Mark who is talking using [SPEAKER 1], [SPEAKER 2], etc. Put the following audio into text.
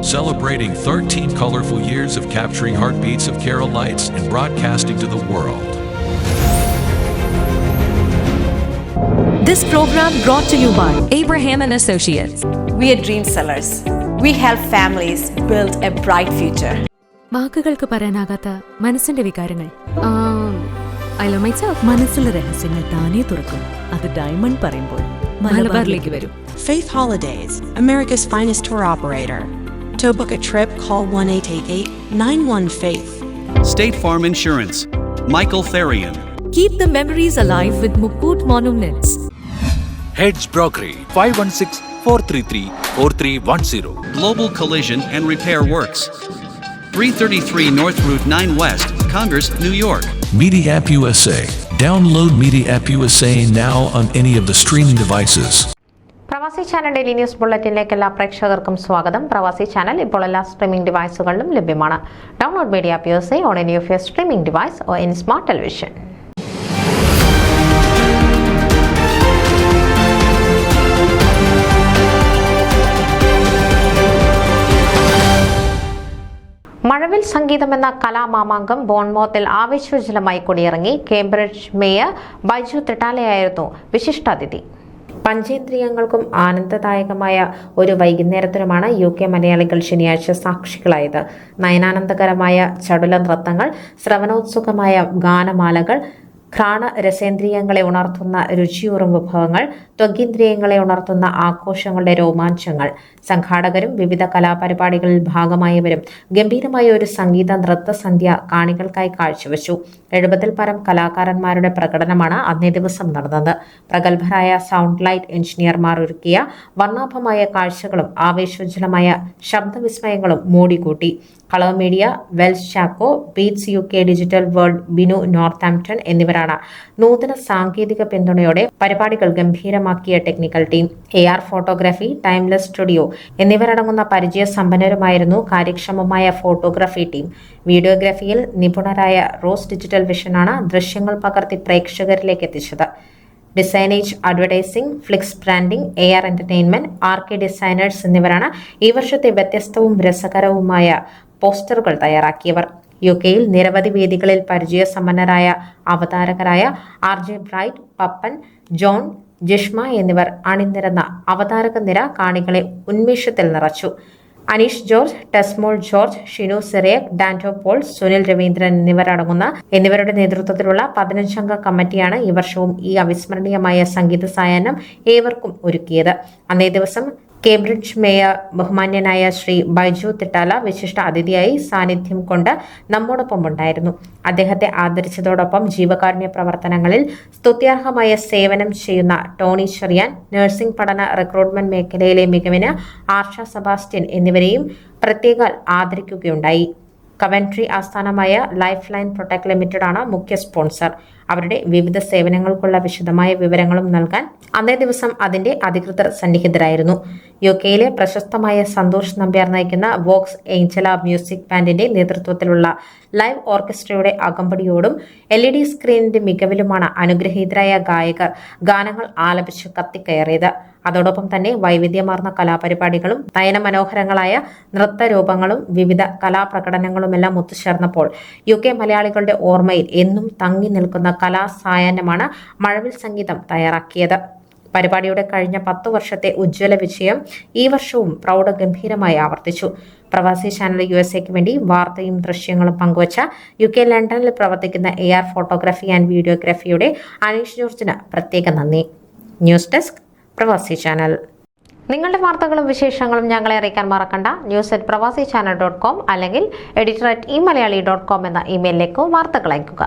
[SPEAKER 1] celebrating 13 colorful years of capturing heartbeats of Kerala lights and broadcasting to the world.
[SPEAKER 2] This program brought to you by Abraham and Associates.
[SPEAKER 3] We are dream sellers. We help families build a bright future.
[SPEAKER 4] വാക്കുകൾക്ക് പറയാനാകാത്ത മനസ്സിന്റെ വികാരങ്ങൾ. I love myself. മനസ്സിലെ രഹസ്യങ്ങൾ താനേ തുറക്കും. അത് diamond പറയുമ്പോൾ മലബാറിലേക്ക് വരും.
[SPEAKER 5] Faith Holidays, America's finest tour operator. To book a trip, call 1-888-91-FAITH.
[SPEAKER 6] State Farm Insurance, Michael Therian.
[SPEAKER 2] Keep the memories alive with Mukut Monuments.
[SPEAKER 7] Heads Brokery 516-433-4310.
[SPEAKER 6] Global Collision and Repair Works, 333 North Route 9 West, Congress, New York.
[SPEAKER 1] Media App USA. Download Media App USA now on any of the streaming devices.
[SPEAKER 8] പ്രവാസി channel daily news ബുള്ളറ്റിനിലേക്ക് എല്ലാ പ്രേക്ഷകർക്കും സ്വാഗതം. പ്രവാസി channel ഇപ്പോൾ എല്ലാ streaming ഡിവൈസുകളിലും ലഭ്യമാണ്. Download media app USA on any of your streaming device or any smart television. മഴവിൽ സംഗീതം എന്ന കലാമാമാങ്കം ബോൺമോത്തിൽ ആവേശോജ്വലമായി കൊടിയിറങ്ങി. കേംബ്രിഡ്ജ് മേയർ ബൈജു ത്രിട്ടാലയായിരുന്നു വിശിഷ്ടാതിഥി. പഞ്ചേന്ദ്രിയങ്ങൾക്കും ആനന്ദദായകമായ ഒരു വൈകുന്നേരത്തിനുമാണ് UK മലയാളികൾ ശനിയാഴ്ച സാക്ഷികളായത്. നയനാനന്ദകരമായ ചടുല നൃത്തങ്ങൾ, ശ്രവണോത്സുകമായ ഗാനമാലകൾ, ഘ്രാണ രസേന്ദ്രിയങ്ങളെ ഉണർത്തുന്ന രുചിയൂറും വിഭവങ്ങൾ, ത്വഗീന്ദ്രിയങ്ങളെ ഉണർത്തുന്ന ആഘോഷങ്ങളുടെ രോമാഞ്ചങ്ങൾ. സംഘാടകരും വിവിധ കലാപരിപാടികളിൽ ഭാഗമായവരും ഗംഭീരമായ ഒരു സംഗീത നൃത്തസന്ധ്യ കാണികൾക്കായി കാഴ്ചവെച്ചു. 70-ൽ പരം കലാകാരന്മാരുടെ പ്രകടനമാണ് അന്നേ ദിവസം നടന്നത്. പ്രഗത്ഭരായ സൗണ്ട് ലൈറ്റ് എഞ്ചിനീയർമാർ ഒരുക്കിയ വർണ്ണാഭമായ കാഴ്ചകളും ആവേശോജ്വലമായ ശബ്ദവിസ്മയങ്ങളും മോടിക്കൂട്ടി. Colour Media, Wells Chacko, Beats UK Digital World, Binu Northampton എന്നിവരാണ് നൂതന സാങ്കേതിക പിന്തുണയോടെ പരിപാടികൾ ഗംഭീരമാക്കിയ technical team. AR photography, Timeless Studio എന്നിവരടങ്ങുന്ന പരിചയസമ്പന്നരുമായിരുന്നു കാര്യക്ഷമമായ ഫോട്ടോഗ്രാഫി ടീം. വീഡിയോഗ്രാഫിയിൽ നിപുണരായ റോസ് ഡിജിറ്റൽ വിഷനാണ് ദൃശ്യങ്ങൾ പകർത്തി പ്രേക്ഷകരിലേക്ക് എത്തിച്ചത്. ഡിസൈനേജ്, advertising, Flix branding, AR entertainment, RK designers എന്നിവരാണ് ഈ വർഷത്തെ വ്യത്യസ്തവും രസകരവുമായ പോസ്റ്ററുകൾ തയ്യാറാക്കിയവർ. UK-യിൽ നിരവധി വേദികളിൽ പരിചയസമ്പന്നരായ അവതാരകരായ RJ Bright, Pappan, John, Jishma എന്നിവർ അണിനിരന്ന അവതാരക നിര കാണികളെ ഉന്മേഷത്തിൽ നിറച്ചു. Aneesh George, Tesmol George, Shinu Cyriac, Danto Paul, Sunil Raveendran എന്നിവരുടെ നേതൃത്വത്തിലുള്ള 15-അംഗ കമ്മിറ്റിയാണ് ഈ വർഷവും ഈ അവിസ്മരണീയമായ സംഗീത സായാഹ്നം ഏവർക്കും ഒരുക്കിയത്. അന്നേ ദിവസം കേംബ്രിഡ്ജ് മേയർ ബഹുമാന്യനായ ശ്രീ ബൈജു ത്രിട്ടാല വിശിഷ്ട അതിഥിയായി സാന്നിധ്യം കൊണ്ട് നമ്മോടൊപ്പം ഉണ്ടായിരുന്നു. അദ്ദേഹത്തെ ആദരിച്ചതോടൊപ്പം ജീവകാരുണ്യ പ്രവർത്തനങ്ങളിൽ സ്തുത്യർഹമായ സേവനം ചെയ്യുന്ന ടോണി ചെറിയാൻ, നഴ്സിംഗ് പഠന റിക്രൂട്ട്മെന്റ് മേഖലയിലെ മികവിന് ആർഷ സെബാസ്റ്റ്യൻ എന്നിവരെയും പ്രത്യേകം ആദരിക്കുകയുണ്ടായി. കവൻട്രി ആസ്ഥാനമായ ലൈഫ് ലൈൻ പ്രൊട്ടക്ട് ലിമിറ്റഡ് ആണ് മുഖ്യ സ്പോൺസർ. അവരുടെ വിവിധ സേവനങ്ങൾക്കുള്ള വിശദമായ വിവരങ്ങളും നൽകാൻ അന്നേ ദിവസം അതിന്റെ അധികൃതർ സന്നിഹിതരായിരുന്നു. UK-യിലെ പ്രശസ്തമായ സന്തോഷ് നമ്പ്യാർ നയിക്കുന്ന വോക്സ് ഏഞ്ചല മ്യൂസിക് ബാൻഡിന്റെ നേതൃത്വത്തിലുള്ള ലൈവ് ഓർക്കസ്ട്രയുടെ അകമ്പടിയോടും LED സ്ക്രീനിന്റെ മികവിലുമാണ് അനുഗ്രഹീതരായ ഗായകർ ഗാനങ്ങൾ ആലപിച്ച് കത്തിക്കയറിയത്. അതോടൊപ്പം തന്നെ വൈവിധ്യമാർന്ന കലാപരിപാടികളും നയനമനോഹരങ്ങളായ നൃത്തരൂപങ്ങളും വിവിധ കലാപ്രകടനങ്ങളുമെല്ലാം ഒത്തുചേർന്നപ്പോൾ UK മലയാളികളുടെ ഓർമ്മയിൽ എന്നും തങ്ങി നിൽക്കുന്ന കലാസായാഹ്നമാണ് മഴവിൽ സംഗീതം തയ്യാറാക്കിയത്. പരിപാടിയുടെ കഴിഞ്ഞ 10 വർഷത്തെ ഉജ്ജ്വല വിജയം ഈ വർഷവും പ്രൗഢഗംഭീരമായി ആവർത്തിച്ചു. പ്രവാസി ചാനൽ USA-ക്ക് വേണ്ടി വാർത്തയും ദൃശ്യങ്ങളും പങ്കുവച്ച UK ലണ്ടനിൽ പ്രവർത്തിക്കുന്ന AR ഫോട്ടോഗ്രാഫി ആൻഡ് വീഡിയോഗ്രാഫിയുടെ അനീഷ് ജോർജിന് പ്രത്യേക നന്ദി. ന്യൂസ് ഡെസ്ക്, പ്രവാസി ചാനൽ. നിങ്ങളുടെ വാർത്തകളും വിശേഷങ്ങളും ഞങ്ങളെ അറിയിക്കാൻ മറക്കണ്ട. news@pravasichannel.com അല്ലെങ്കിൽ editor@eMalayali.com എന്ന ഇമെയിലിലേക്ക് വാർത്തകൾ അയക്കുക.